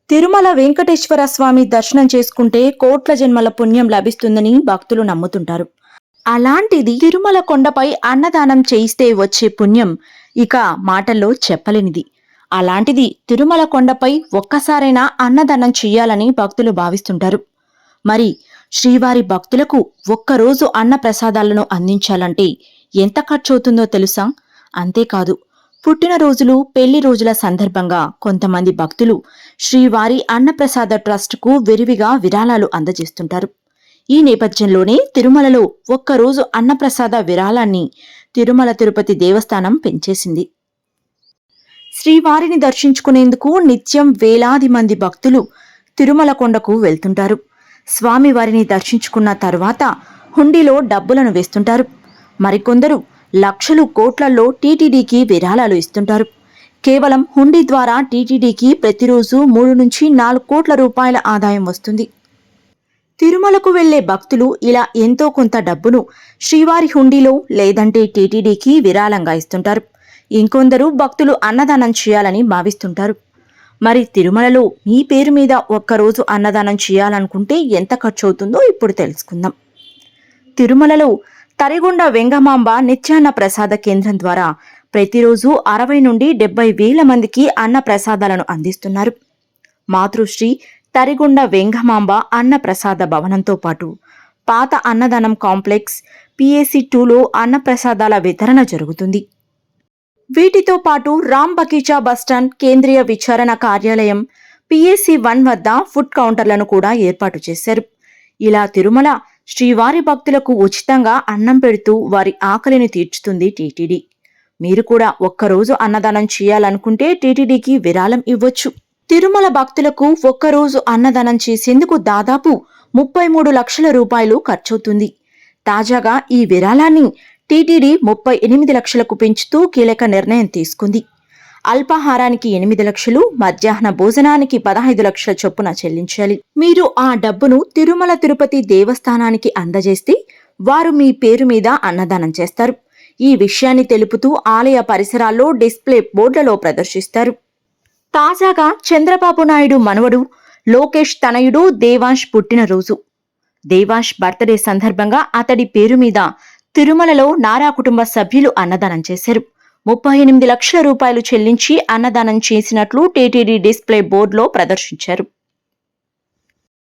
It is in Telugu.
తిరుమల వెంకటేశ్వర స్వామి దర్శనం చేసుకుంటే కోట్ల జన్మల పుణ్యం లభిస్తుందని భక్తులు నమ్ముతుంటారు. అలాంటిది తిరుమల కొండపై అన్నదానం చేయిస్తే వచ్చే పుణ్యం ఇక మాటల్లో చెప్పలేనిది. అలాంటిది తిరుమల కొండపై ఒక్కసారైనా అన్నదానం చెయ్యాలని భక్తులు భావిస్తుంటారు. మరి శ్రీవారి భక్తులకు ఒక్కరోజు అన్న ప్రసాదాలను అందించాలంటే ఎంత ఖర్చవుతుందో తెలుసా? అంతేకాదు, పుట్టినరోజులు, పెళ్లి రోజుల సందర్భంగా కొంతమంది భక్తులు శ్రీవారి అన్నప్రసాద ట్రస్టుకు విరివిగా విరాళాలు అందజేస్తుంటారు. ఈ నేపథ్యంలోనే తిరుమలలో ఒక్కరోజు అన్నప్రసాద విరాళాన్ని తిరుమల తిరుపతి దేవస్థానం పెంచేసింది. శ్రీవారిని దర్శించుకునేందుకు నిత్యం వేలాది మంది భక్తులు తిరుమల కొండకు వెళ్తుంటారు. స్వామివారిని దర్శించుకున్న తరువాత హుండీలో డబ్బులను వేస్తుంటారు. మరికొందరు లక్షలు, కోట్లల్లో టీటీడీకి విరాళాలు ఇస్తుంటారు. కేవలం హుండీ ద్వారా టీటీడీకి ప్రతిరోజు 3 నుంచి 4 కోట్ల రూపాయల ఆదాయం వస్తుంది. తిరుమలకు వెళ్లే భక్తులు ఇలా ఎంతో కొంత డబ్బును శ్రీవారి హుండీలో లేదంటే టీటీడీకి విరాళంగా ఇస్తుంటారు. ఇంకొందరు భక్తులు అన్నదానం చేయాలని భావిస్తుంటారు. మరి తిరుమలలో మీ పేరు మీద ఒక్కరోజు అన్నదానం చేయాలనుకుంటే ఎంత ఖర్చు అవుతుందో ఇప్పుడు తెలుసుకుందాం. తిరుమలలో తరిగొండ వెంగమాంబ నిత్యాన్న ప్రసాద కేంద్రం ద్వారా ప్రతిరోజు 60 నుండి 70 వేల మందికి అన్న ప్రసాదాలను అందిస్తున్నారు. మాతృశ్రీ తరిగొండ వెంగమాంబ అన్న ప్రసాద భవనంతో పాటు పాత అన్నదానం కాంప్లెక్స్ PAC 2లో అన్న ప్రసాదాల వితరణ జరుగుతుంది. వీటితో పాటు రామ్ బగీచా బస్టాండ్, కేంద్రీయ విచారణ కార్యాలయం, PAC 1 వద్ద ఫుడ్ కౌంటర్లను కూడా ఏర్పాటు చేశారు. ఇలా తిరుమల శ్రీవారి భక్తులకు ఉచితంగా అన్నం పెడుతూ వారి ఆకలిని తీర్చుతుంది టీటీడీ. మీరు కూడా ఒక్కరోజు అన్నదానం చేయాలనుకుంటే టీటీడీకి విరాళం ఇవ్వొచ్చు. తిరుమల భక్తులకు ఒక్కరోజు అన్నదానం చేసేందుకు దాదాపు 33 లక్షల రూపాయలు ఖర్చవుతుంది. తాజాగా ఈ విరాళాన్ని టీటీడీ 38 లక్షలకు పెంచుతూ కీలక నిర్ణయం తీసుకుంది. అల్పాహారానికి 8 లక్షలు, మధ్యాహ్న భోజనానికి 15 లక్షల చొప్పున చెల్లించాలి. మీరు ఆ డబ్బును తిరుమల తిరుపతి దేవస్థానానికి అందజేస్తే వారు మీ పేరు మీద అన్నదానం చేస్తారు. ఈ విషయాన్ని తెలుపుతూ ఆలయ పరిసరాల్లో డిస్ప్లే బోర్డులలో ప్రదర్శిస్తారు. తాజాగా చంద్రబాబు నాయుడు మనవడు లోకేష్ తనయుడు దేవాంశ్ పుట్టినరోజు. దేవాంశ్ బర్త్డే సందర్భంగా అతడి పేరు మీద తిరుమలలో నారా కుటుంబ సభ్యులు అన్నదానం చేశారు. 38 లక్షల రూపాయలు చెల్లించి అన్నదానం చేసినట్లు టీటీడీ డిస్ప్లే బోర్డులో ప్రదర్శించారు.